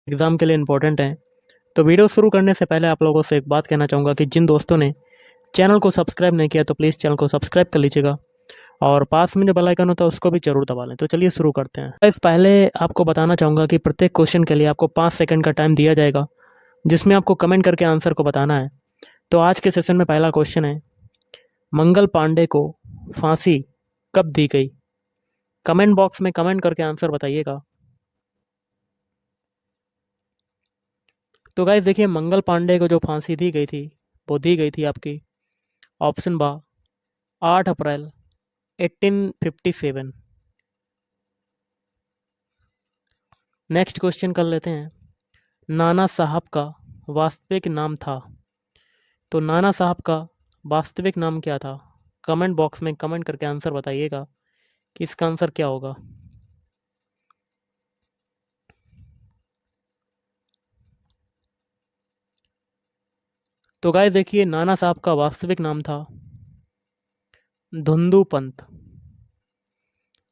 Exam के लिए important हैं। तो वीडियो शुरू करने से पहले आप लोगों से एक बात कहना चाहूँगा कि जिन दोस्तों ने चैनल को सब्सक्राइब नहीं किया तो प्लीज़ चैनल को सब्सक्राइब कर लीजिएगा और पास में जो बेल आइकन होता है उसको भी ज़रूर दबा लें। तो चलिए शुरू करते हैं। गाइस पहले आपको बताना चाहूँगा कि प्रत्येक क्वेश्चन के लिए आपको 5 सेकंड का टाइम दिया जाएगा, जिसमें आपको कमेंट करके आंसर को बताना है। तो आज के सेशन में पहला क्वेश्चन है, मंगल पांडे को फांसी कब दी गई? कमेंट बॉक्स में कमेंट करके आंसर बताइएगा। तो गाइस देखिए, मंगल पांडे को जो फांसी दी गई थी वो दी गई थी आपकी ऑप्शन बा 8 अप्रैल 1857। नेक्स्ट क्वेश्चन कर लेते हैं, नाना साहब का वास्तविक नाम था। तो नाना साहब का वास्तविक नाम क्या था? कमेंट बॉक्स में कमेंट करके आंसर बताइएगा कि इसका आंसर क्या होगा। तो गाइस देखिए, नाना साहब का वास्तविक नाम था धुंधु पंत।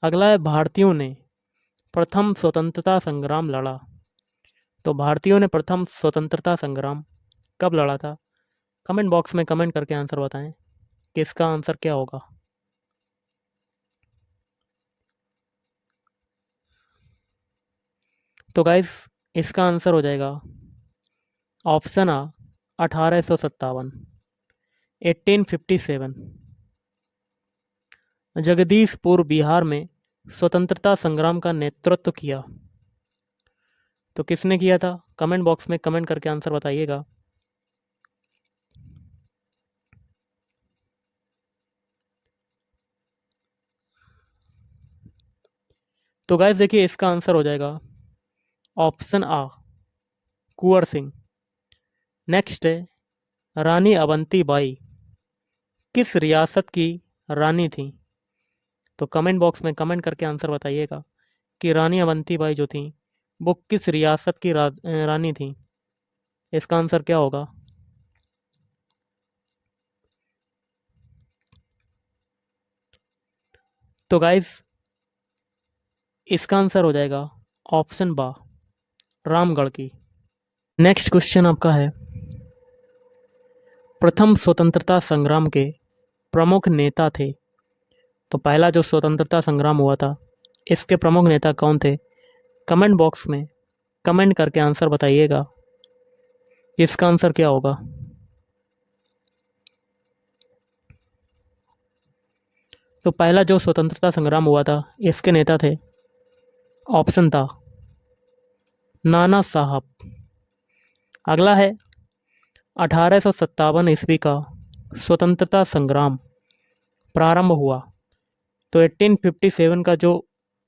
अगला है, भारतीयों ने प्रथम स्वतंत्रता संग्राम लड़ा। तो भारतीयों ने प्रथम स्वतंत्रता संग्राम कब लड़ा था? कमेंट बॉक्स में कमेंट करके आंसर बताएं कि इसका आंसर क्या होगा। तो गाइस इसका आंसर हो जाएगा ऑप्शन आ 1857, 1857। जगदीशपुर बिहार में स्वतंत्रता संग्राम का नेतृत्व किया। तो किसने किया था? कमेंट बॉक्स में कमेंट करके आंसर बताइएगा। तो गाइस देखिए, इसका आंसर हो जाएगा ऑप्शन आ कुंवर सिंह। नेक्स्ट है, रानी अवंती बाई किस रियासत की रानी थी? तो कमेंट बॉक्स में कमेंट करके आंसर बताइएगा कि रानी अवंतीबाई जो थी वो किस रियासत की रानी थी। इसका आंसर क्या होगा? तो गाइस इसका आंसर हो जाएगा ऑप्शन बा रामगढ़ की। नेक्स्ट क्वेश्चन आपका है, प्रथम स्वतंत्रता संग्राम के प्रमुख नेता थे। तो पहला जो स्वतंत्रता संग्राम हुआ था इसके प्रमुख नेता कौन थे? कमेंट बॉक्स में कमेंट करके आंसर बताइएगा कि इसका आंसर क्या होगा। तो पहला जो स्वतंत्रता संग्राम हुआ था इसके नेता थे, ऑप्शन था नाना साहब। अगला है, 1857 ईस्वी का स्वतंत्रता संग्राम प्रारंभ हुआ। तो 1857 का जो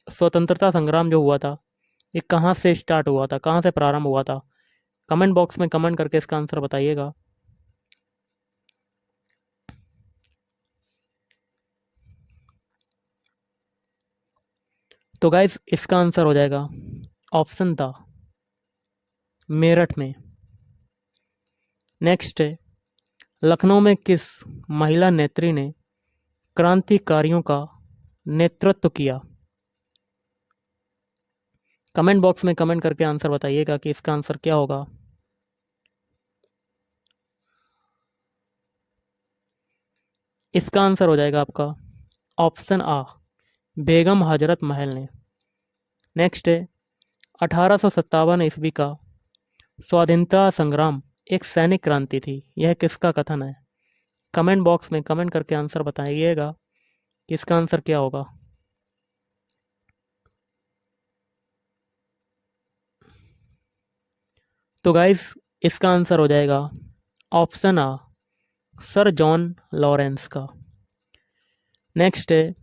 स्वतंत्रता संग्राम जो हुआ था ये कहाँ से स्टार्ट हुआ था, कहाँ से प्रारंभ हुआ था? कमेंट बॉक्स में कमेंट करके इसका आंसर बताइएगा। तो गाइस इसका आंसर हो जाएगा ऑप्शन था मेरठ में। नेक्स्ट है, लखनऊ में किस महिला नेत्री ने क्रांतिकारियों का नेतृत्व किया? कमेंट बॉक्स में कमेंट करके आंसर बताइएगा कि इसका आंसर क्या होगा। इसका आंसर हो जाएगा आपका ऑप्शन आ बेगम हजरत महल ने। नेक्स्ट है, 1857 ईस्वी का स्वाधीनता संग्राम एक सैनिक क्रांति थी, यह किसका कथन है? कमेंट बॉक्स में कमेंट करके आंसर बताइएगा कि इसका आंसर क्या होगा। तो गाइस इसका आंसर हो जाएगा ऑप्शन आ सर जॉन लॉरेंस का। नेक्स्ट है,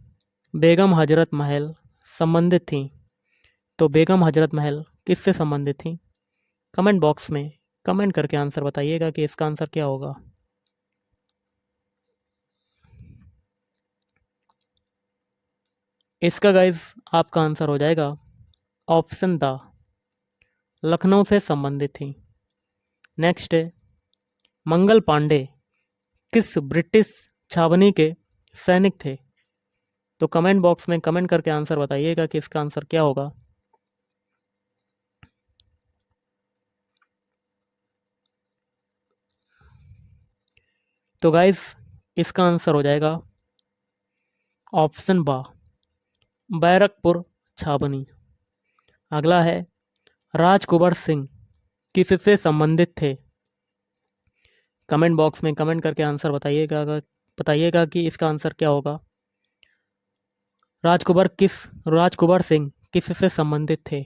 बेगम हजरत महल संबंधित थी। तो बेगम हजरत महल किससे संबंधित थी? कमेंट बॉक्स में कमेंट करके आंसर बताइएगा कि इसका आंसर क्या होगा। इसका गाइस आपका आंसर हो जाएगा ऑप्शन द लखनऊ से संबंधित थी। नेक्स्ट है, मंगल पांडे किस ब्रिटिश छावनी के सैनिक थे? तो कमेंट बॉक्स में कमेंट करके आंसर बताइएगा कि इसका आंसर क्या होगा। तो गाइस इसका आंसर हो जाएगा ऑप्शन बा, बैरकपुर छावनी। अगला है, राजकुंवर सिंह किससे संबंधित थे? कमेंट बॉक्स में कमेंट करके आंसर बताइएगा कि इसका आंसर क्या होगा। राजकुंवर सिंह किससे संबंधित थे?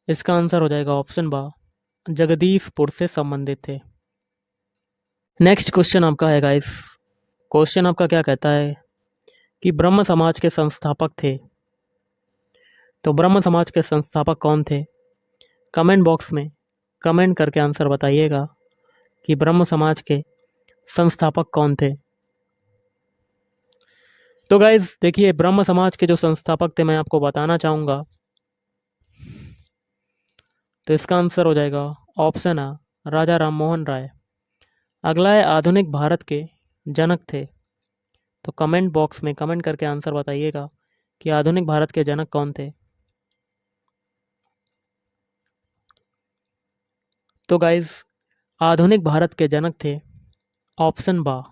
इसका आंसर हो जाएगा ऑप्शन बा, जगदीशपुर से संबंधित थे। नेक्स्ट क्वेश्चन आपका है गाइस। क्वेश्चन आपका क्या कहता है कि ब्रह्म समाज के संस्थापक थे। तो ब्रह्म समाज के संस्थापक कौन थे? कमेंट बॉक्स में कमेंट करके आंसर बताइएगा कि ब्रह्म समाज के संस्थापक कौन थे। तो गाइज देखिए, ब्रह्म समाज के जो संस्थापक थे मैं आपको बताना चाहूँगा। तो इसका आंसर हो जाएगा ऑप्शन आ, राजा राम मोहन राय। अगला है, आधुनिक भारत के जनक थे। तो कमेंट बॉक्स में कमेंट करके आंसर बताइएगा कि आधुनिक भारत के जनक कौन थे। तो गाइज आधुनिक भारत के जनक थे ऑप्शन बा,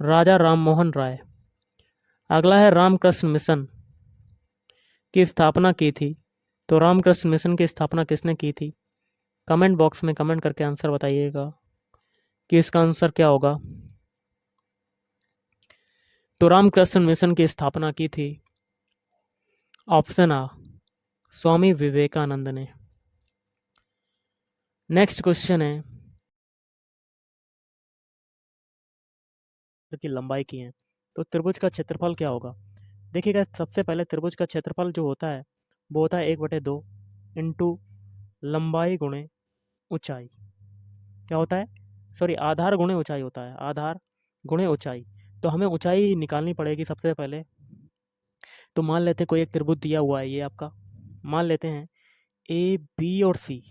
राजा राम मोहन राय। अगला है, रामकृष्ण मिशन की स्थापना की थी। तो रामकृष्ण मिशन की स्थापना किसने की थी? कमेंट बॉक्स में कमेंट करके आंसर बताइएगा कि इसका आंसर क्या होगा। तो रामकृष्ण मिशन की स्थापना की थी ऑप्शन आ, स्वामी विवेकानंद ने। नेक्स्ट क्वेश्चन है की लंबाई की है। तो त्रिभुज का क्षेत्रफल क्या होगा? देखिएगा, सबसे पहले त्रिभुज का क्षेत्रफल जो होता है वो होता है 1/2 इंटू लंबाई गुणे ऊंचाई। क्या होता है? सॉरी, आधार गुणे ऊंचाई होता है, आधार गुणे ऊंचाई। तो हमें ऊंचाई निकालनी पड़ेगी सबसे पहले। तो मान लेते हैं कोई एक त्रिभुज दिया हुआ है, ये आपका मान लेते हैं ए बी और सी,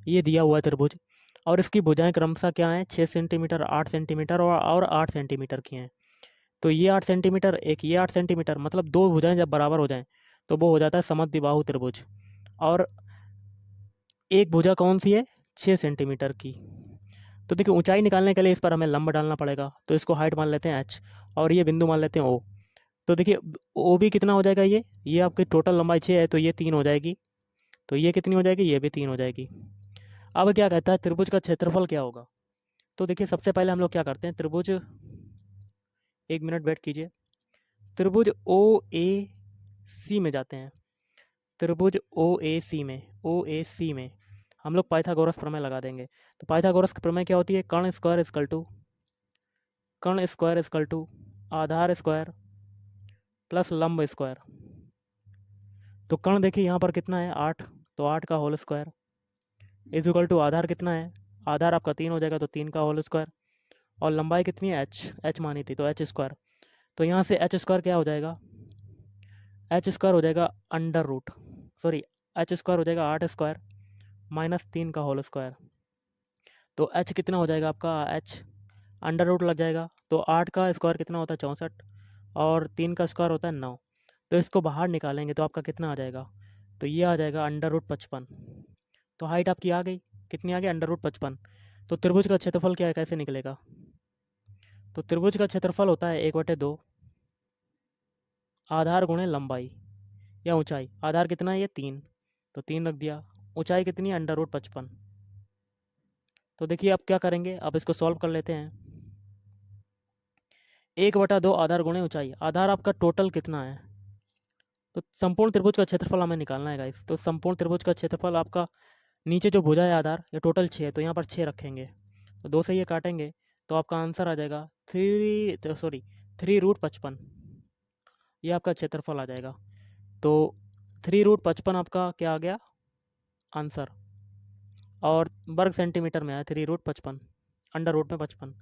ये दिया हुआ है त्रिभुज। और इसकी भुजाएं क्रमशः क्या हैं? 6 सेंटीमीटर, 8 सेंटीमीटर और 8 सेंटीमीटर की हैं। तो ये 8 सेंटीमीटर, एक ये 8 सेंटीमीटर, मतलब दो भुजाएं जब बराबर हो जाएं तो वो हो जाता है समद्विबाहु त्रिभुज। और एक भुजा कौन सी है? 6 सेंटीमीटर की। तो देखिए, ऊंचाई निकालने के लिए इस पर हमें लंब डालना पड़ेगा। तो इसको हाइट मान लेते हैं एच, और ये बिंदु मान लेते हैं ओ। तो देखिए, ओ भी कितना हो जाएगा? ये आपकी टोटल लंबाई 6 है, तो ये 3 हो जाएगी। तो ये कितनी हो जाएगी? ये भी 3 हो जाएगी। अब क्या कहता है, त्रिभुज का क्षेत्रफल क्या होगा? तो देखिए, सबसे पहले हम लोग क्या करते हैं, त्रिभुज, एक मिनट वेट कीजिए, त्रिभुज ओ ए सी में जाते हैं। त्रिभुज ओ ए सी में हम लोग पाइथागोरस प्रमेय लगा देंगे। तो पाइथागोरस की प्रमेय क्या होती है? कर्ण स्क्वायर इजकल टू आधार स्क्वायर प्लस लंब स्क्वायर। तो कर्ण देखिए यहाँ पर कितना है? 8। तो 8 का whole square is equal to आधार कितना है? आधार आपका 3 हो जाएगा, तो 3 का होल स्क्वायर। और लंबाई कितनी है? एच मानी थी, तो एच स्क्वायर। तो यहाँ से एच स्क्वायर क्या हो जाएगा? एच स्क्वायर हो जाएगा under root, sorry, H square हो जाएगा 8 स्क्वायर माइनस 3 का होल स्क्वायर। तो एच कितना हो जाएगा आपका? एच अंडर रूट लग जाएगा। तो 8 का स्क्वायर कितना होता है? 64, और 3 का स्क्वायर होता है 9। तो इसको बाहर निकालेंगे तो आपका कितना आ जाएगा? तो ये आ जाएगा अंडर रूट 55। तो हाइट आपकी आ गई, कितनी आ गई? Under root 55। तो त्रिभुज का क्षेत्रफल क्या है, कैसे निकलेगा? तो त्रिभुज का क्षेत्रफल होता है 1/2 आधार गुणे लंबाई या ऊंचाई। आधार कितना है? ये 3, तो 3 रख दिया। ऊंचाई कितनी है? Under root 55। तो देखिए अब क्या करेंगे, अब इसको सॉल्व कर लेते हैं। 1/2 आधार गुणे ऊंचाई, आधार आपका टोटल कितना है? तो संपूर्ण त्रिभुज का क्षेत्रफल हमें निकालना है गाइस। तो संपूर्ण त्रिभुज का क्षेत्रफल आपका, नीचे जो भुजा है आधार, ये टोटल 6 है, तो यहाँ पर 6 रखेंगे। तो 2 से ये काटेंगे तो आपका आंसर आ जाएगा 3√55। ये आपका क्षेत्रफल आ जाएगा। तो 3√55 आपका क्या आ गया आंसर, और वर्ग सेंटीमीटर में आया 3√55, अंडर रूट में 55।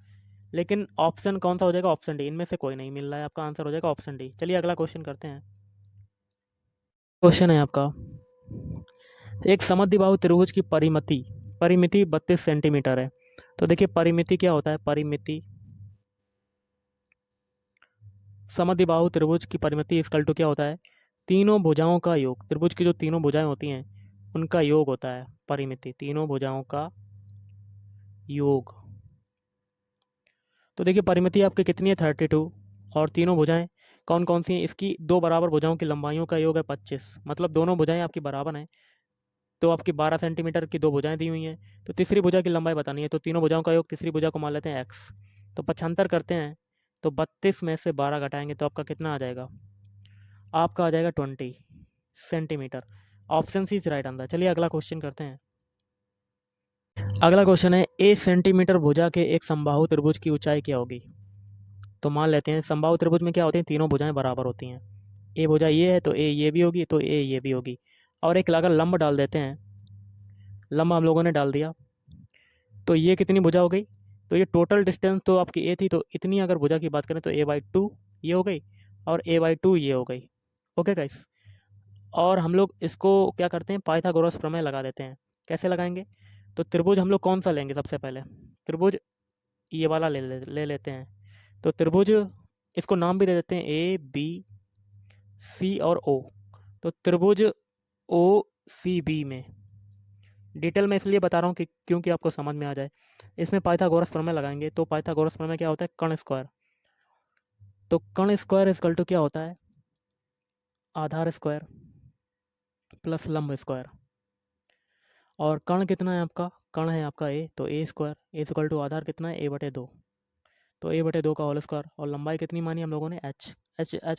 लेकिन ऑप्शन कौन सा हो जाएगा? ऑप्शन डी, इनमें से कोई नहीं मिल रहा है, आपका आंसर हो जाएगा ऑप्शन डी। चलिए अगला क्वेश्चन करते हैं। क्वेश्चन है आपका, एक समद्विबाहु त्रिभुज की परिमिति परिमिति 32 सेंटीमीटर है। तो देखिए, परिमिति क्या होता है? परिमिति, समद्विबाहु त्रिभुज की परिमिति इक्वल टू क्या होता है? तीनों भुजाओं का योग। त्रिभुज की जो तीनों भुजाएं होती हैं उनका योग होता है परिमिति, तीनों भुजाओं का योग। तो देखिए परिमिति आपकी कितनी है 32, और तीनों भुजाएं कौन कौन सी हैं, इसकी दो बराबर भुजाओं की लंबाइयों का योग है 25, मतलब दोनों भुजाएं आपकी बराबर हैं। तो आपकी 12 सेंटीमीटर की दो भुजाएं दी हुई हैं, तो तीसरी भुजा की लंबाई बतानी है, तो तीनों भुजाओं का योग तीसरी भुजा को मान लेते हैं एक्स। तो 75 करते हैं, तो 32 में से 12 घटाएंगे तो आपका कितना आ जाएगा, आपका आ जाएगा 20 centimetre. Option C is right answer. चलिए अगला क्वेश्चन करते हैं। अगला क्वेश्चन है, ए सेंटीमीटर भुजा के एक समबाहु त्रिभुज की ऊंचाई क्या होगी। तो मान लेते हैं समबाहु त्रिभुज में क्या होते हैं, तीनों भुजाएं बराबर होती हैं। ए भुजा ये है तो ए ये भी होगी, तो ए ये भी होगी। और एक अगर लंब डाल देते हैं, लंब हम लोगों ने डाल दिया, तो ये कितनी भुजा हो गई, तो ये टोटल डिस्टेंस तो आपकी ए थी, तो इतनी अगर भुजा की बात करें तो a/2 ये हो गई, और a/2 ये हो गई। Okay guys. और हम लोग इसको क्या करते हैं, पाइथागोरस प्रमेय लगा देते हैं। कैसे लगाएंगे, तो त्रिभुज हम लोग कौन सा लेंगे, सबसे पहले त्रिभुज ये वाला ले लेते हैं। तो त्रिभुज, इसको नाम भी दे देते हैं A B C और O। तो त्रिभुज OCB में, डिटेल में इसलिए बता रहा हूँ कि क्योंकि आपको समझ में आ जाए। इसमें पाइथागोरस प्रमेय लगाएंगे, तो पाइथागोरस प्रमेय क्या होता है, कर्ण स्क्वायर। तो कर्ण स्क्वायर इक्वल टू क्या होता है, आधार स्क्वायर प्लस लंब स्क्वायर। और कर्ण कितना है आपका, कर्ण है आपका ए, तो ए स्क्वायर ए इक्वल टू आधार कितना है a/2, तो a/2 का होल स्क्वायर। और लंबाई कितनी मानी हम लोगों ने, एच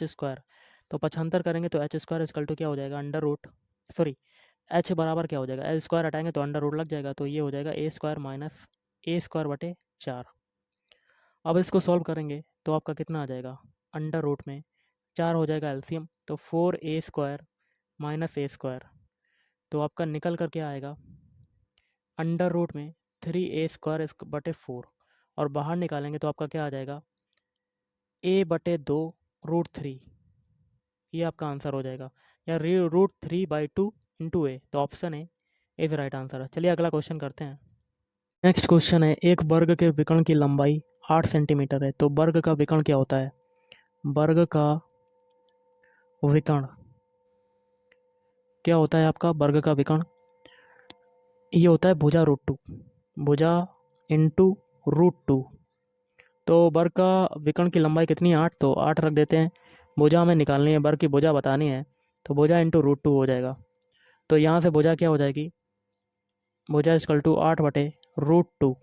स्क्वायर। तो 75 करेंगे तो एच स्क्वायर इक्वल टू क्या हो जाएगा, अंडर रूट, सॉरी एच बराबर क्या हो जाएगा, एच स्क्वायर हटाएंगे तो अंडर रूट लग जाएगा, तो ये हो जाएगा ए स्क्वायर माइनस ए स्क्वायर बटे 4। अब इसको सॉल्व करेंगे तो आपका कितना आ जाएगा, अंडर रूट में 4 हो जाएगा एलसीएम, तो 4a स्क्वायर माइनस ए स्क्वायर। तो आपका निकल कर क्या आएगा, अंडर रूट में 3a स्क्वायर बटे 4, और बाहर निकालेंगे तो आपका क्या आ जाएगा, a/2√3। ये आपका आंसर हो जाएगा, या √3/2 इंटू ए। तो option A is right answer है। चलिए अगला क्वेश्चन करते हैं। नेक्स्ट क्वेश्चन है, एक वर्ग के विकर्ण की लंबाई 8 सेंटीमीटर है, तो वर्ग का विकर्ण क्या होता है। वर्ग का विकर्ण क्या होता है आपका, वर्ग का विकर्ण ये होता है भुजा √2, भुजा इंटू √2। तो वर्ग का विकर्ण की लंबाई कितनी है, 8, तो 8 रख देते हैं। भुजा हमें निकालनी है, वर्ग की भुजा बतानी है, तो भुजा इंटू √2 हो जाएगा। तो यहाँ से भुजा क्या हो जाएगी, भुजा इक्वल टू 8/√2।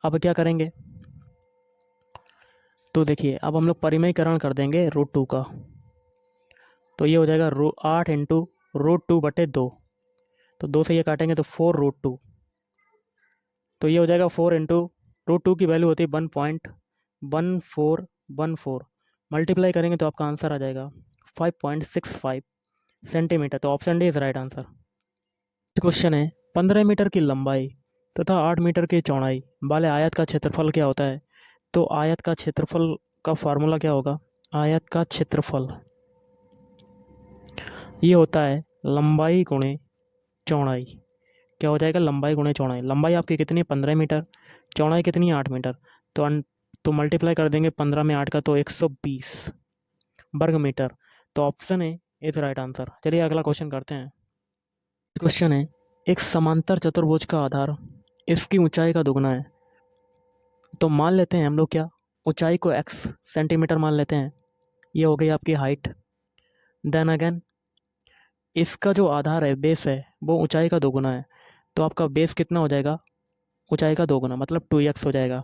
अब क्या करेंगे, तो देखिए अब हम लोग परिमयीकरण कर देंगे √2 का, तो ये हो जाएगा 8 इंटू √2/2। तो 2 से ये काटेंगे तो 4√2, तो ये हो जाएगा 4 इंटू √2 की वैल्यू होती है 1.1414, मल्टीप्लाई करेंगे तो आपका आंसर आ जाएगा 5.65 सेंटीमीटर। तो option D is right answer. Question है, 15 मीटर की लंबाई तथा 8 मीटर की चौड़ाई वाले आयत का क्षेत्रफल क्या होता है। तो आयत का क्षेत्रफल का फार्मूला क्या होगा, आयत का क्षेत्रफल ये होता है लंबाई गुणे चौड़ाई। क्या हो जाएगा, लंबाई गुणे चौड़ाई। लंबाई आपकी कितनी है 15 मीटर, चौड़ाई कितनी है 8 मीटर, तो मल्टीप्लाई कर देंगे 15 में 8 का, तो 120 वर्ग मीटर। तो option A is right answer. चलिए अगला क्वेश्चन करते हैं। क्वेश्चन है, एक समांतर चतुर्भुज का आधार इसकी ऊंचाई का दुगना है, तो मान लेते हैं हम लोग क्या, ऊंचाई को x सेंटीमीटर मान लेते हैं, ये हो गई आपकी हाइट। देन अगेन इसका जो आधार है, बेस है, वो ऊंचाई का दोगुना है, तो आपका बेस कितना हो जाएगा, ऊंचाई का दोगुना, मतलब 2x हो जाएगा।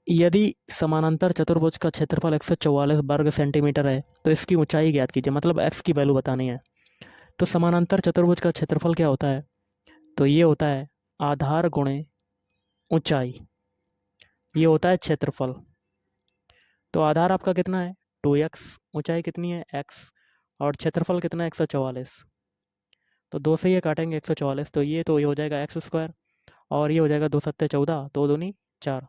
यदि समानांतर चतुर्भुज का क्षेत्रफल 144 वर्ग सेंटीमीटर है, तो इसकी ऊंचाई ज्ञात कीजिए, मतलब x की वैल्यू बतानी है। तो समानांतर चतुर्भुज का क्षेत्रफल क्या होता है, तो ये होता है आधार गुणे ऊंचाई, ये होता है क्षेत्रफल। तो आधार आपका कितना है 2x, ऊंचाई कितनी है x, और क्षेत्रफल कितना है 144। तो 2 से ये काटेंगे 144, तो ये हो जाएगा एक्स स्क्वायर, और ये हो जाएगा 2 सत्ते 14, 2 दूनी 4।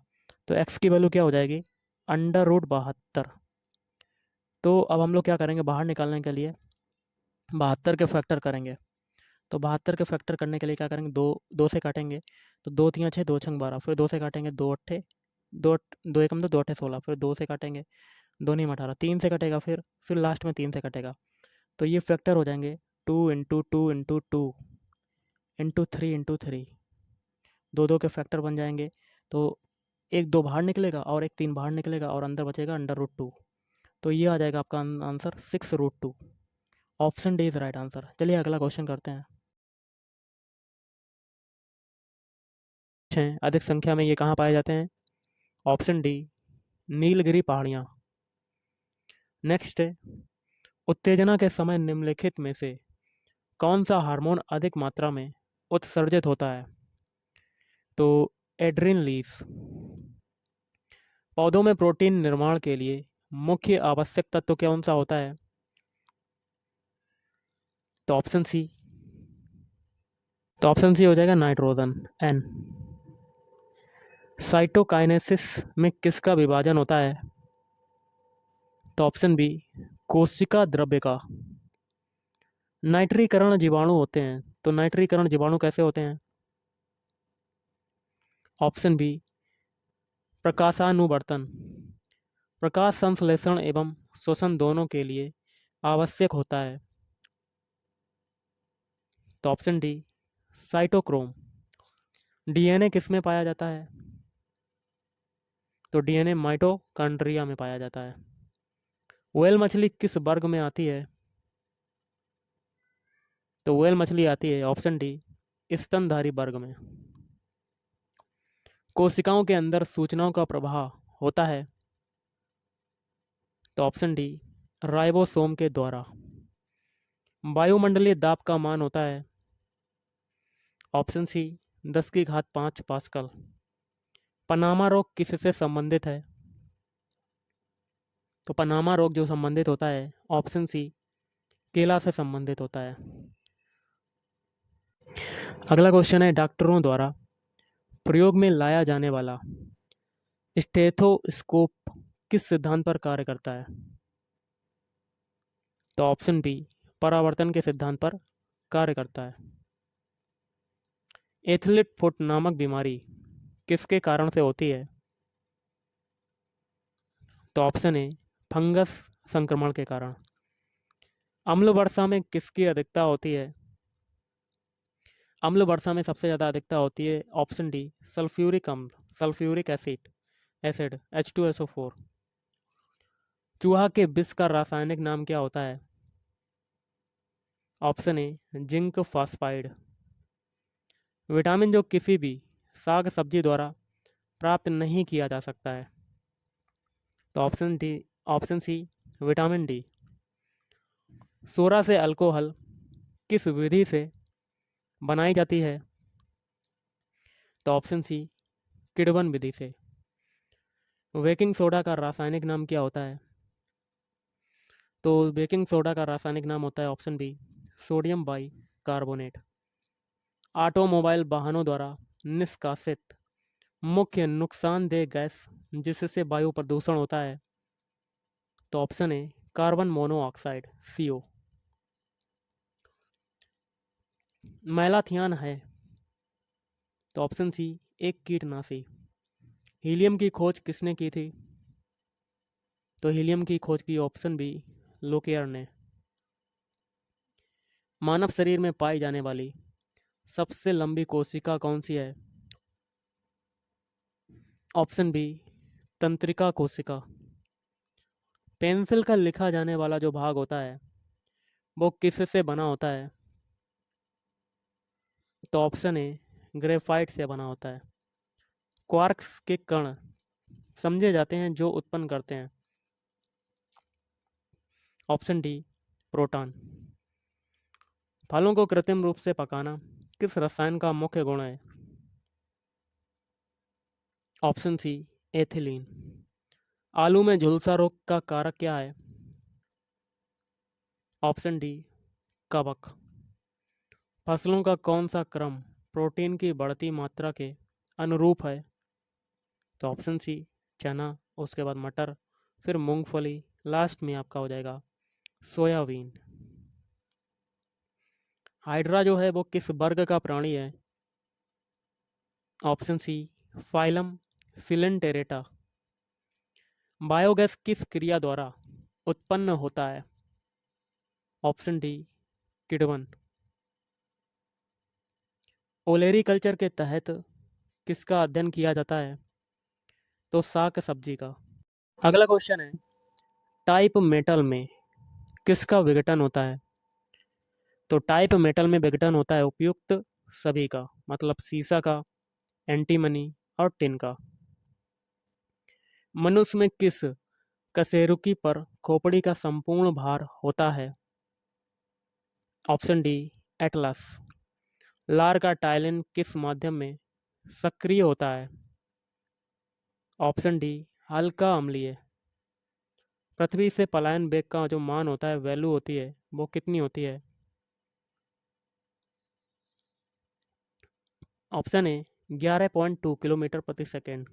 तो x की वैल्यू क्या हो जाएगी, √72। तो अब हम लोग क्या करेंगे, बाहर निकालने के लिए 72 के फैक्टर करेंगे। तो 72 के फैक्टर करने के लिए क्या करेंगे, दो से काटेंगे, तो 2 3 6 2 6 12, फिर 2 से काटेंगे, 2 अट्ठे दो, 2 एकम 2 अट्ठे 16, फिर 2 से काटेंगे, 2 नहीं 18, 3 से कटेगा, फिर लास्ट में 3 से कटेगा। तो ये फैक्टर हो जाएंगे 2 इंटू 2 इंटू 2 इंटू 3 इंटू 3, 2 2 के फैक्टर बन जाएंगे। तो एक 2 बाहर निकलेगा और एक 3 बाहर निकलेगा और अंदर बचेगा √2। तो ये आ जाएगा आपका answer 6√2। Option D is right answer. चलिए अगला क्वेश्चन करते हैं। अधिक संख्या में ये कहाँ पाए जाते हैं? ऑप्शन डी नीलगिरी पहाड़ियाँ। नेक्स्ट है, उत्तेजना के समय निम्नलिखित में से कौन सा हार्मोन अधिक मात्रा में उत्सर्जित होता है? तो एड्रेनलिन। पौधों में प्रोटीन निर्माण के लिए मुख्य आवश्यक तत्व कौन सा होता है? तो ऑप्शन सी। तो ऑप्शन सी हो जाएगा नाइट्रोजन, एन। साइटोकाइनेसिस में किसका विभाजन होता है? तो ऑप्शन बी कोशिका द्रव्य का। नाइट्रीकरण जीवाणु होते हैं, तो नाइट्रीकरण जीवाणु कैसे होते हैं? Option B प्रकाशानुवर्तन। प्रकाश संश्लेषण एवं शोषण दोनों के लिए आवश्यक होता है। तो ऑप्शन डी साइटोक्रोम। डीएनए किस में पाया जाता है? तो डीएनए माइटोकॉन्ड्रिया में पाया जाता है। व्हेल मछली किस वर्ग में आती है? तो व्हेल मछली आती है ऑप्शन डी स्तनधारी वर्ग में। कोशिकाओं के अंदर सूचनाओं का प्रवाह होता है? तो ऑप्शन डी राइबोसोम के द्वारा। वायुमंडलीय दाब का मान होता है? ऑप्शन सी 10⁵ पास्कल। पनामा रोग किससे संबंधित है? तो पनामा रोग जो संबंधित होता है ऑप्शन सी केला से संबंधित होता है। अगला क्वेश्चन है, डॉक्टरों द्वारा प्रयोग में लाया जाने वाला स्टेथोस्कोप किस सिद्धांत पर कार्य करता है? तो ऑप्शन बी परावर्तन के सिद्धांत पर कार्य करता है। एथलीट फुट नामक बीमारी किसके कारण से होती है? तो ऑप्शन ए फंगस संक्रमण के कारण। अम्ल वर्षा में किसकी अधिकता होती है? अम्ल वर्षा में सबसे ज़्यादा अधिकता होती है ऑप्शन डी सल्फ्यूरिक अम्ल, सल्फ्यूरिक एसिड H2SO4। चूहा के विष का रासायनिक नाम क्या होता है? Option A zinc phosphide. Vitamin जो किसी भी साग सब्जी द्वारा प्राप्त नहीं किया जा सकता है? तो ऑप्शन सी विटामिन डी। सोरा से अल्कोहल किस विधि से बनाई जाती है? तो ऑप्शन सी किण्वन विधि से। बेकिंग सोडा का रासायनिक नाम क्या होता है? तो बेकिंग सोडा का रासायनिक नाम होता है option B sodium bicarbonate. Automobile वाहनों द्वारा निष्कासित मुख्य नुकसानदेह गैस जिससे वायु प्रदूषण होता है? तो option A carbon monoxide CO। Malathion है? तो ऑप्शन सी एक कीटनाशी। हीलियम की खोज किसने की थी? तो हीलियम की खोज की ऑप्शन बी लोकेयर ने। मानव शरीर में पाई जाने वाली सबसे लंबी कोशिका कौन सी है? ऑप्शन बी तंत्रिका कोशिका। पेंसिल का लिखा जाने वाला जो भाग होता है वो किससे बना होता है? तो ऑप्शन ए ग्रेफाइट से बना होता है। क्वार्क्स के कण समझे जाते हैं जो उत्पन्न करते हैं? Option D proton. फलों को कृत्रिम रूप से पकाना किस रसायन का मुख्य गुण है? Option C ethylene. आलू में झुलसा रोग का कारक क्या है? ऑप्शन डी कवक। फसलों का कौन सा क्रम प्रोटीन की बढ़ती मात्रा के अनुरूप है? तो ऑप्शन सी चना, उसके बाद मटर, फिर मूंगफली, लास्ट में आपका हो जाएगा सोयाबीन। हाइड्रा जो है वो किस वर्ग का प्राणी है? Option C phylum coelenterata. Biogas किस क्रिया द्वारा उत्पन्न होता है? ऑप्शन डी किण्वन। ओलेरी कल्चर के तहत किसका अध्ययन किया जाता है? तो साग सब्जी का। अगला क्वेश्चन है, टाइप मेटल में किसका विघटन होता है? तो टाइप मेटल में विघटन होता है उपयुक्त सभी का, मतलब सीसा का, एंटीमनी और टिन का। मनुष्य में किस कशेरुकी पर खोपड़ी का संपूर्ण भार होता है? Option D, Atlas. लार का टाइलिन किस माध्यम में सक्रिय होता है? ऑप्शन डी, हल्का अम्लीय। पृथ्वी से पलायन वेग का जो मान होता है, वैल्यू होती है, वो कितनी होती है? ऑप्शन ए, 11.2 किलोमीटर प्रति सेकेंड।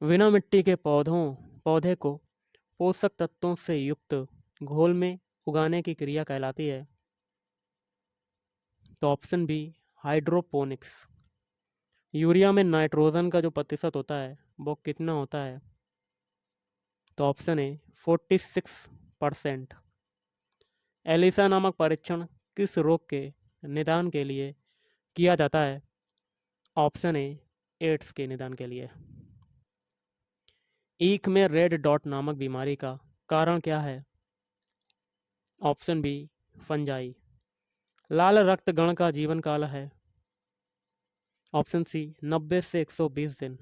बिना मिट्टी के पौधे को पोषक तत्वों से युक्त घोल में उगाने की क्रिया कहलाती है? तो ऑप्शन बी, हाइड्रोपोनिक्स। यूरिया में नाइट्रोजन का जो प्रतिशत होता है वो कितना होता है? तो ऑप्शन ए, 46%। एलिसा नामक परीक्षण किस रोग के निदान के लिए किया जाता है? ऑप्शन ए, एड्स के निदान के लिए। ईख में रेड डॉट नामक बीमारी का कारण क्या है? Option B, fungi. लाल रक्त गण का जीवन काल है? ऑप्शन सी, 90 से 120 दिन।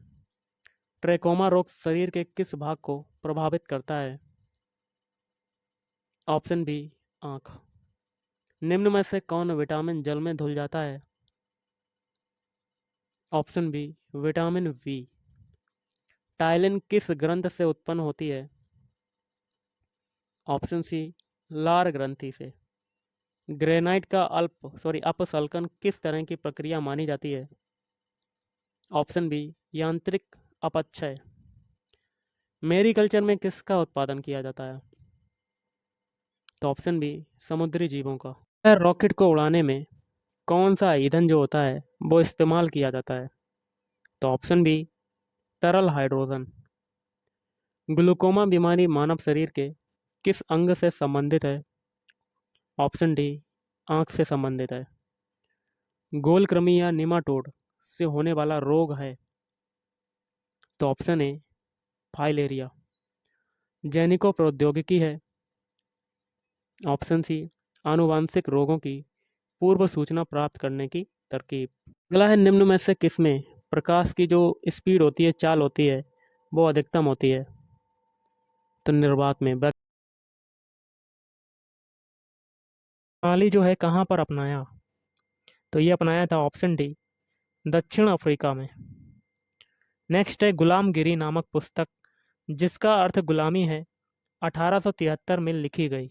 ट्रेकोमा रोग शरीर के किस भाग को प्रभावित करता है? ऑप्शन बी, आँख। निम्न में से कौन विटामिन जल में धुल जाता है? Option B, vitamin V. Ptyalin किस ग्रंथ से उत्पन्न होती है? ऑप्शन सी, लार ग्रंथि से। ग्रेनाइट का अपसल्कन किस तरह की प्रक्रिया मानी जाती है? ऑप्शन बी, यांत्रिक अपक्षय। मेरीकल्चर में किसका उत्पादन किया जाता है? तो ऑप्शन बी, समुद्री जीवों का। रॉकेट को उड़ाने में कौन सा ईंधन जो होता है वो इस्तेमाल किया जाता है? तो ऑप्शन बी, तरल हाइड्रोजन। ग्लूकोमा बीमारी मानव शरीर के किस अंग से संबंधित है? ऑप्शन डी, आँख से संबंधित है। गोल कृमि या निमाटोड से होने वाला रोग है? तो ऑप्शन ए, फाइलेरिया। जैनिको प्रौद्योगिकी है? ऑप्शन सी, आनुवांशिक रोगों की पूर्व सूचना प्राप्त करने की तरकीब। अगला है, निम्न में से किसमें प्रकाश की जो स्पीड होती है, चाल होती है, वो अधिकतम होती है? तो निर्वात में। प्रणाली जो है कहाँ पर अपनाया? तो ये अपनाया था ऑप्शन डी, दक्षिण अफ्रीका में। नेक्स्ट है, गुलामगिरी नामक पुस्तक जिसका अर्थ गुलामी है 1873 में लिखी गई?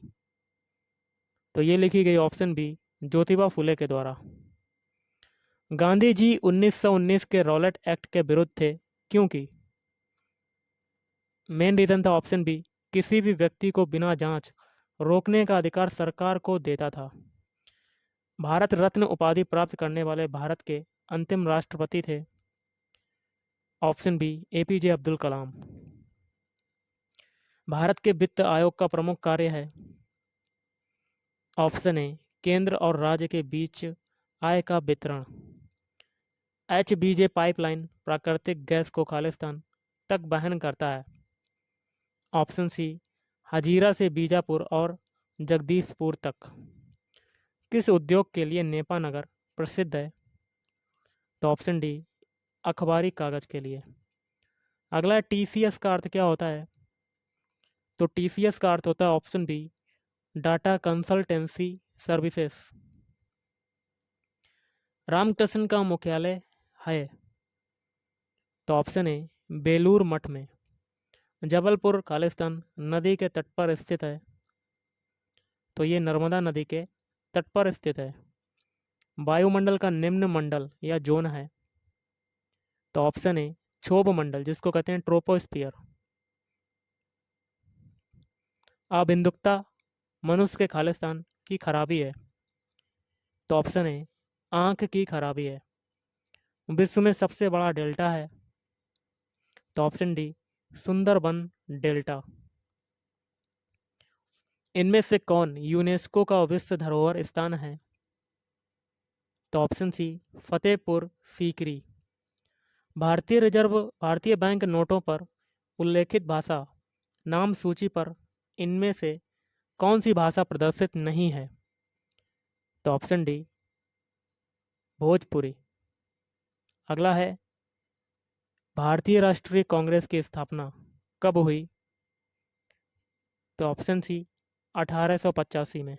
तो ये लिखी गई ऑप्शन बी, ज्योतिबा फुले के द्वारा। गांधी जी 1919 के रॉलेट एक्ट के विरुद्ध थे, क्योंकि मेन रीजन था ऑप्शन बी, किसी भी व्यक्ति को बिना जांच रोकने का अधिकार सरकार को देता था। भारत रत्न उपाधि प्राप्त करने वाले भारत के अंतिम राष्ट्रपति थे? Option B, APJ Abdul Kalam. Bharat के वित्त आयोग का प्रमुख कार्य है? ऑप्शन ए, केंद्र और राज्य के बीच आय का वितरण। एचबीजे पाइपलाइन प्राकृतिक गैस को खालिस्तान तक वहन करता है? ऑप्शन सी, हजीरा से बीजापुर और जगदीशपुर तक। किस उद्योग के लिए नेपा नगर प्रसिद्ध है? तो ऑप्शन डी, अखबारी कागज के लिए। अगला, टीसीएस का अर्थ क्या होता है? तो टीसीएस का अर्थ होता है option B, data consultancy services. Ramakrishna का मुख्यालय है? तो ऑप्शन ए, बेलूर मठ में। जबलपुर खालिस्तान नदी के तट पर स्थित है? तो ये नर्मदा नदी के तट पर स्थित है। वायुमंडल का निम्न मंडल या जोन है? तो ऑप्शन ए, क्षोभ मंडल जिसको कहते हैं ट्रोपोस्फियर। अबिंदुकता मनुष्य के खालिस्तान की खराबी है? तो ऑप्शन ए, आंख की खराबी है। विश्व में सबसे बड़ा डेल्टा है? तो ऑप्शन डी, सुंदरबन डेल्टा। इनमें से कौन यूनेस्को का विश्व धरोहर स्थान है? तो ऑप्शन सी, फतेहपुर सीकरी। भारतीय बैंक नोटों पर उल्लेखित भाषा नाम सूची पर इनमें से कौन सी भाषा प्रदर्शित नहीं है? तो ऑप्शन डी भोजपुरी। अगला है भारतीय राष्ट्रीय कांग्रेस की स्थापना कब हुई? तो ऑप्शन सी 1885 में।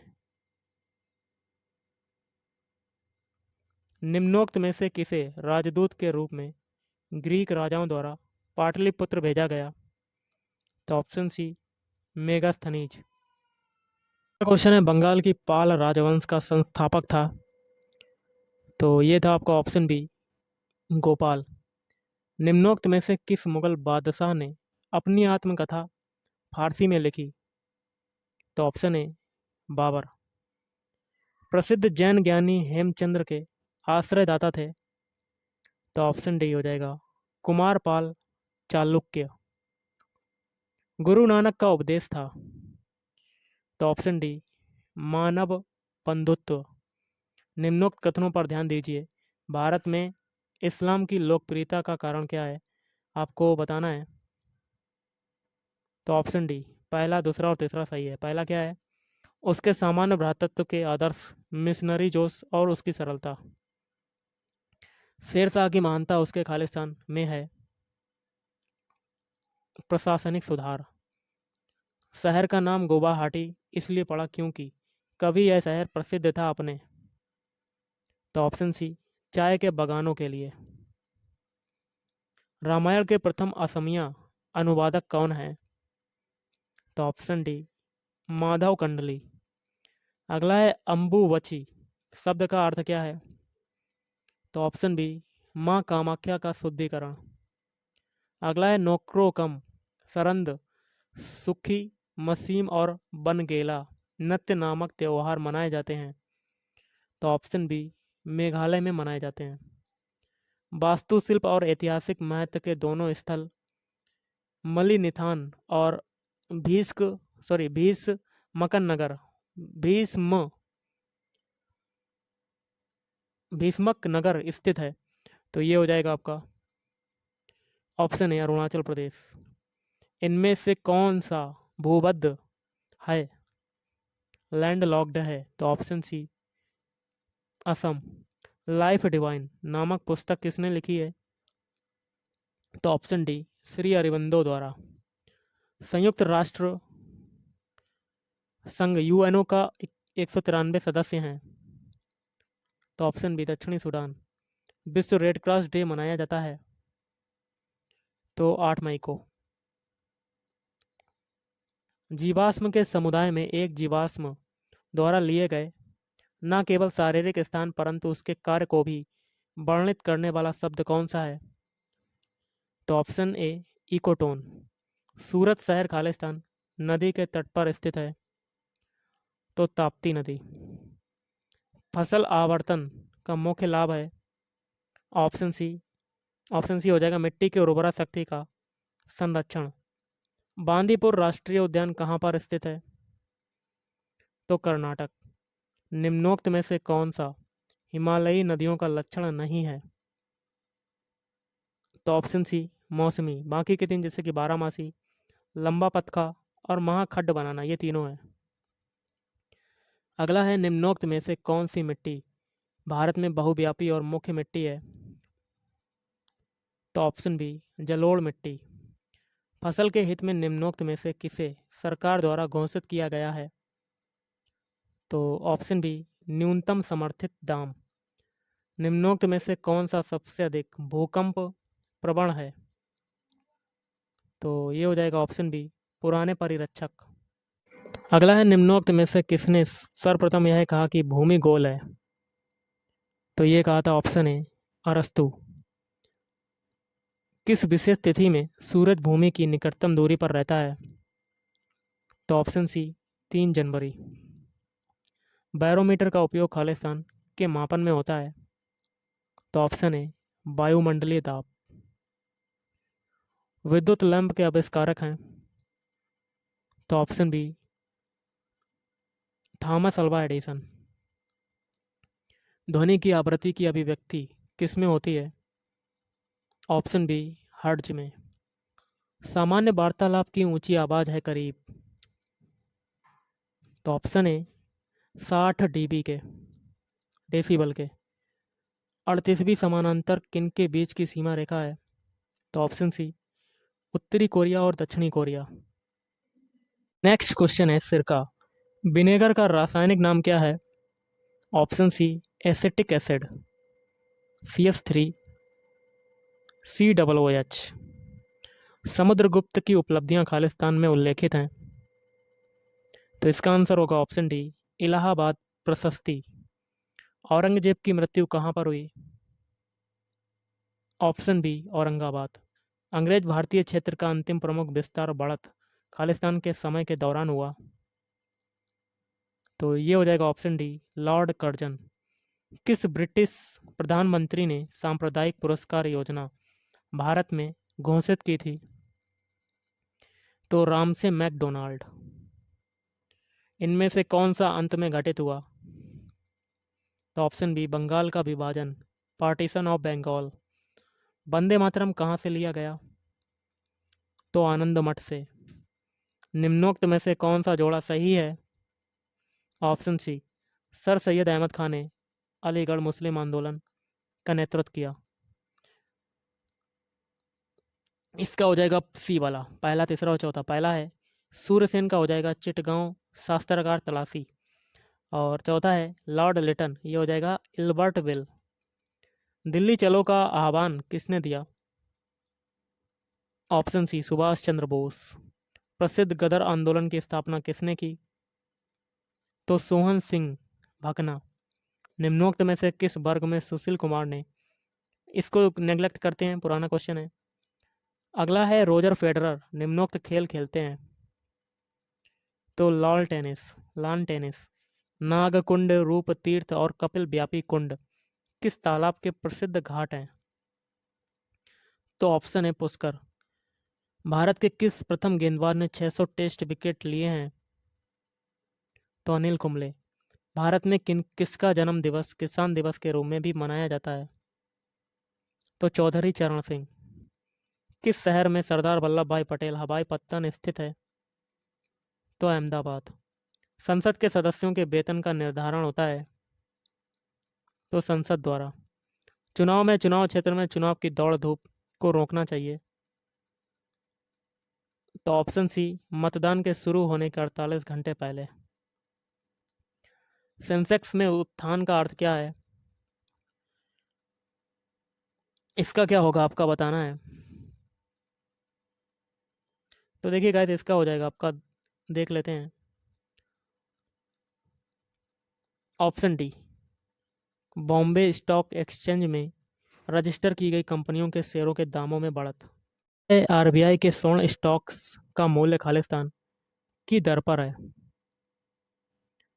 निम्नोक्त में से किसे राजदूत के रूप में ग्रीक राजाओं द्वारा पाटलिपुत्र भेजा गया? तो ऑप्शन सी मेगास्थनीज। क्वेश्चन है बंगाल की पाल राजवंश का संस्थापक था। तो ये था आपका ऑप्शन बी गोपाल। निम्नोक्त में से किस मुगल बादशाह ने अपनी आत्मकथा फारसी में लिखी? तो ऑप्शन ए बाबर। प्रसिद्ध जैन ज्ञानी हेमचंद्र के आश्रयदाता थे। तो ऑप्शन डी हो जाएगा कुमारपाल चालुक्य। गुरु नानक का उपदेश था। तो ऑप्शन डी मानव बंधुत्व। निम्नोक्त कथनों पर ध्यान दीजिए। भारत में इस्लाम की लोकप्रियता का कारण क्या है? आपको बताना है। तो ऑप्शन डी पहला, दूसरा और तीसरा सही है। पहला क्या है? उसके सामान्य भ्रातृत्व के आदर्श, मिशनरी जोश और उसकी सरलता। शेरशाह की महानता उसके खालिस्तान में है। प्रशासनिक सुधार। शहर का नाम गुवाहाटी इसलिए पड़ा क्योंकि कभी यह शहर प्रसिद्ध था अपने। तो ऑप्शन सी चाय के बागानों के लिए। रामायण के प्रथम असमिया अनुवादक कौन है? तो ऑप्शन डी माधव कंडली। अगला है अम्बुवची शब्द का अर्थ क्या है? तो ऑप्शन बी माँ कामाख्या का शुद्धिकरण। अगला है नोक्रोकम सरंद, सुखी, मसीम और बनगेला नृत्य नामक त्योहार मनाए जाते हैं। तो ऑप्शन बी मेघालय में मनाए जाते हैं। वास्तुशिल्प और ऐतिहासिक महत्व के दोनों स्थल मलिनिथान और भीष्मकन नगर भीष्मक नगर स्थित है। तो ये हो जाएगा आपका ऑप्शन है अरुणाचल प्रदेश। इनमें से कौन सा भूबद्ध है, लैंड लॉक्ड है? तो option C Assam. Life Divine नामक पुस्तक किसने लिखी है? तो ऑप्शन डी श्री अरबिंदो द्वारा। संयुक्त राष्ट्र संघ यूएनओ का 193 सदस्य हैं। तो ऑप्शन बी दक्षिणी सूडान। विश्व रेड क्रॉस डे मनाया जाता है तो 8 मई को। जीवाश्म के समुदाय में एक जीवाश्म द्वारा लिए गए न केवल शारीरिक स्थान परंतु उसके कार्य को भी वर्णित करने वाला शब्द कौन सा है? तो ऑप्शन ए इकोटोन। सूरत शहर खालिस्तान नदी के तट पर स्थित है। तो ताप्ती नदी। फसल आवर्तन का मुख्य लाभ है। ऑप्शन सी हो जाएगा मिट्टी की उर्वरा शक्ति का संरक्षण। बांदीपुर राष्ट्रीय उद्यान कहाँ पर स्थित है? तो कर्नाटक। निम्नोक्त में से कौन सा हिमालयी नदियों का लक्षण नहीं है? तो ऑप्शन सी मौसमी। बाकी के तीन जैसे कि बारहमासी, लंबा पथका और महाखड्ड बनाना, ये तीनों हैं। अगला है निम्नोक्त में से कौन सी मिट्टी भारत में बहुव्यापी और मुख्य मिट्टी है? तो ऑप्शन बी जलोढ़ मिट्टी। फसल के हित में निम्नोक्त में से किसे सरकार द्वारा घोषित किया गया है? तो ऑप्शन बी न्यूनतम समर्थित दाम। निम्नोक्त में से कौन सा सबसे अधिक भूकंप प्रवण है? तो ये हो जाएगा ऑप्शन बी पुराने परिरक्षक। अगला है निम्नोक्त में से किसने सर्वप्रथम यह कहा कि भूमि गोल है? तो ये कहा था ऑप्शन ए अरस्तु। किस विशेष तिथि में सूरज भूमि की निकटतम दूरी पर रहता है? तो ऑप्शन सी 3 जनवरी। बैरोमीटर का उपयोग खालिस्तान के मापन में होता है। तो ऑप्शन ए वायुमंडलीय दाब। विद्युत लैंप के आविष्कारक हैं। तो option B Thomas Alva Edison. ध्वनि की आवृत्ति की अभिव्यक्ति किस में होती है? ऑप्शन बी हर्ट्ज में। सामान्य वार्तालाप की ऊंची आवाज़ है करीब। तो ऑप्शन ए 60 डीबी के डेसिबल के। 38वीं समानांतर किन के बीच की सीमा रेखा है? तो ऑप्शन सी उत्तरी कोरिया और दक्षिणी कोरिया। नेक्स्ट क्वेश्चन है सिरका। विनेगर का रासायनिक नाम क्या है? Option C acetic acid, CH3, COOH। Samudragupta की उपलब्धियां खालिस्तान में उल्लेखित हैं। तो इसका आंसर होगा ऑप्शन डी इलाहाबाद प्रशस्ति। औरंगजेब की मृत्यु कहाँ पर हुई? Option B Aurangabad. अंग्रेज भारतीय क्षेत्र का अंतिम प्रमुख विस्तार बढ़त खालिस्तान के समय के दौरान हुआ। तो ये हो जाएगा ऑप्शन डी लॉर्ड कर्जन। किस ब्रिटिश प्रधानमंत्री ने सांप्रदायिक पुरस्कार योजना भारत में घोषित की थी? तो रामसे मैकडोनाल्ड। इनमें से कौन सा अंत में घटित हुआ? तो ऑप्शन बी बंगाल का विभाजन, पार्टीशन ऑफ बंगाल। वंदे मातरम कहाँ से लिया गया? तो आनंद मठ से। निम्नोक्त में से कौन सा जोड़ा सही है? Option C sir Syed Ahmad Khan ने अलीगढ़ मुस्लिम आंदोलन का नेतृत्व किया। इसका हो जाएगा सी वाला, पहला तीसरा और चौथा। पहला है सूर्यसेन का हो जाएगा चिटगांव शास्त्रागार तलाशी। और चौथा है लॉर्ड लिटन, ये हो जाएगा इल्बर्ट विल। दिल्ली चलो का आह्वान किसने दिया? Option C Subhash Chandra Bose. प्रसिद्ध गदर आंदोलन की स्थापना किसने की? तो सोहन सिंह भकना। निम्नोक्त में से किस वर्ग में सुशील कुमार ने, इसको नेग्लेक्ट करते हैं, पुराना क्वेश्चन है। अगला है रोजर फेडरर निम्नोक्त खेल खेलते हैं? तो लॉन टेनिस। नागकुंड, रूप तीर्थ और कपिल व्यापी कुंड किस तालाब के प्रसिद्ध घाट हैं? तो ऑप्शन है पुष्कर। भारत के किस प्रथम गेंदबाज ने 600 टेस्ट विकेट लिए हैं? तो अनिल कुंबले। भारत में किसका जन्म दिवस किसान दिवस के रूप में भी मनाया जाता है? तो चौधरी चरण सिंह। किस शहर में सरदार वल्लभ भाई पटेल हवाई पत्तन स्थित है? तो अहमदाबाद। संसद के सदस्यों के वेतन का निर्धारण होता है? तो संसद द्वारा। चुनाव क्षेत्र में चुनाव की दौड़ धूप को रोकना चाहिए? तो ऑप्शन सी मतदान के शुरू होने के 48 घंटे पहले। सेंसेक्स में उत्थान का अर्थ क्या है? इसका क्या होगा आपका बताना है। तो देखिए गाइस, इसका हो जाएगा आपका, देख लेते हैं। Option D Bombay stock exchange में रजिस्टर की गई कंपनियों के शेयरों के दामों में बढ़त। RBI के स्वर्ण स्टॉक्स का मूल्य खालिस्तान की दर पर है?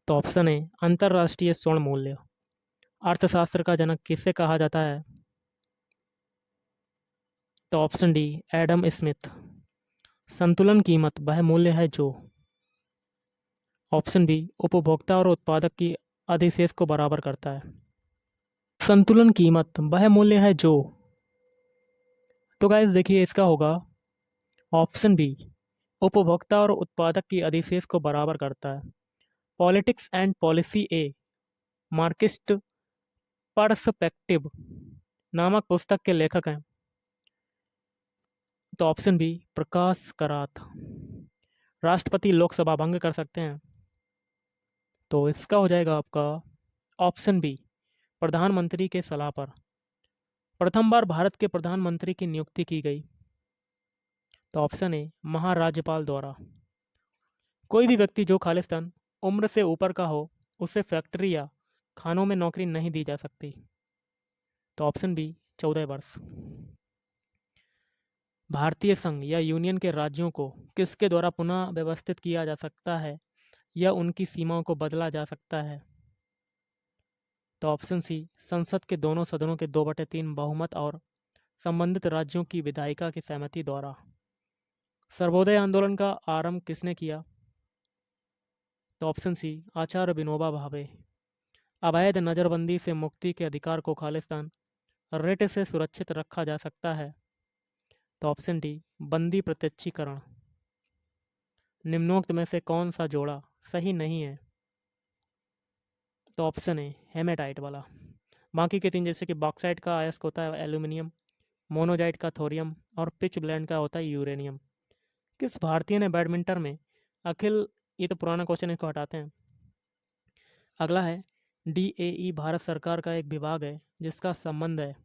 तो ऑप्शन ए अंतर्राष्ट्रीय स्वर्ण मूल्य। अर्थशास्त्र का जनक किसे कहा जाता है? तो ऑप्शन डी एडम स्मिथ। संतुलन कीमत वह मूल्य है जो। ऑप्शन बी उपभोक्ता और उत्पादक की अधिशेष को बराबर करता है। संतुलन कीमत वह मूल्य है जो। तो गाइस देखिए, इसका होगा ऑप्शन बी उपभोक्ता और उत्पादक की अधिशेष को बराबर करता है। Politics and policy A Marxist perspective नामक पुस्तक के लेखक हैं? तो ऑप्शन बी प्रकाश करात। राष्ट्रपति लोकसभा भंग कर सकते हैं? तो इसका हो जाएगा आपका ऑप्शन बी प्रधानमंत्री के सलाह पर। प्रथम बार भारत के प्रधानमंत्री की नियुक्ति की गई? तो ऑप्शन ए महाराज्यपाल द्वारा। कोई भी व्यक्ति जो खालिस्तान उम्र से ऊपर का हो उसे फैक्ट्री या खानों में नौकरी नहीं दी जा सकती? तो ऑप्शन बी 14 वर्ष। भारतीय संघ या यूनियन के राज्यों को किसके द्वारा पुनः व्यवस्थित किया जा सकता है या उनकी सीमाओं को बदला जा सकता है? तो ऑप्शन सी संसद के दोनों सदनों के 2/3 बहुमत और संबंधित राज्यों की विधायिका की सहमति द्वारा। सर्वोदय आंदोलन का आरंभ किसने किया? तो ऑप्शन सी आचार्य विनोबा भावे। अवैध नज़रबंदी से मुक्ति के अधिकार को खालिस्तान रिट से सुरक्षित रखा जा सकता है? तो ऑप्शन डी बंदी प्रत्यक्षीकरण। निम्नोक्त में से कौन सा जोड़ा सही नहीं है? तो ऑप्शन ए हेमेटाइट वाला। बाकी के तीन जैसे कि बॉक्साइट का अयस्क होता है एल्यूमिनियम, मोनोजाइट का थोरियम और पिच ब्लेंड का होता है यूरेनियम। किस भारतीय ने बैडमिंटन में अखिल, ये तो पुराना क्वेश्चन, इसको हटाते हैं। अगला है DAE भारत सरकार का एक विभाग है जिसका संबंध है।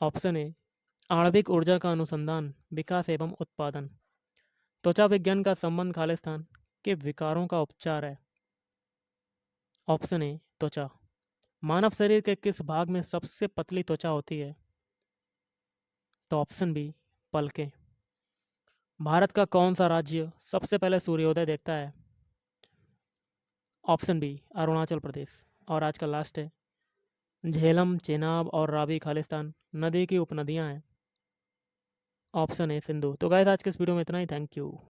ऑप्शन ए आणविक ऊर्जा का अनुसंधान, विकास एवं उत्पादन। त्वचा विज्ञान का संबंध खालिस्तान के विकारों का उपचार है। ऑप्शन ए त्वचा। मानव शरीर के किस भाग में सबसे पतली त्वचा होती है? तो ऑप्शन बी पलकें। भारत का कौन सा राज्य सबसे पहले सूर्योदय देखता है? Option B Arunachal Pradesh. और आज का लास्ट है, झेलम, चेनाब और रावी खालिस्तान नदी की उपनदियां हैं। Option A Sindhu. तो गाइस आज के इस वीडियो में इतना ही। Thank you.